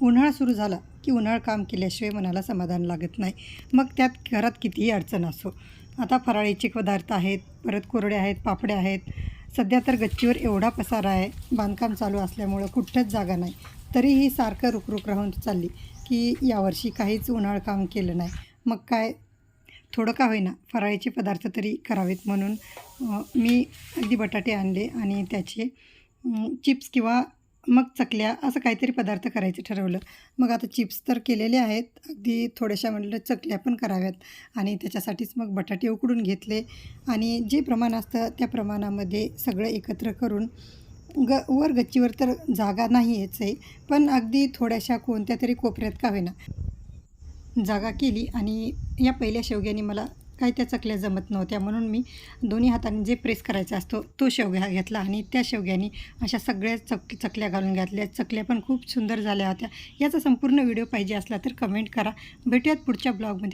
उन्हाळा सुरू झाला की उन्हाळं काम केल्याशिवाय मनाला समाधान लागत नाही. मग त्यात घरात कितीही अडचण असो. आता फराळीचे पदार्थ आहेत, परत कोरडे आहेत, पापड्या आहेत. सध्या तर गच्चीवर एवढा पसारा आहे, बांधकाम चालू असल्यामुळं कुठंच जागा नाही. तरीही सारखं रुकरुक राहून चालली की यावर्षी काहीच उन्हाळं काम केलं नाही. मग काय, थोडं का होईना फराळीचे पदार्थ तरी करावेत म्हणून मी अगदी बटाटे आणले आणि त्याचे चिप्स किंवा मग चकल्या असं काहीतरी पदार्थ करायचं ठरवलं. मग आता चिप्स तर केलेले आहेत, अगदी थोड्याशा म्हटलं चकल्या पण कराव्यात आणि त्याच्यासाठीच मग बटाटे उकडून घेतले आणि जे प्रमाण असतं त्या प्रमाणामध्ये सगळं एकत्र करून वर गच्चीवर तर जागा नाहीच आहे, पण अगदी थोड्याशा कोणत्या तरी कोपऱ्यात का होईना जागा केली आणि या पहिल्या शेवग्याने मला काही त्या चकल्या जमत नव्हत्या म्हणून मी दोन्ही हाताने जे प्रेस करायचा असतो तो शेवगा घेतला आणि त्या शेवग्याने अशा सगळ्या चकल्या घालून घातल्या. चकल्या पण खूप सुंदर झाल्या होत्या. याचा संपूर्ण व्हिडिओ पाहिजे असला तर कमेंट करा. भेटूयात पुढच्या ब्लॉगमध्ये.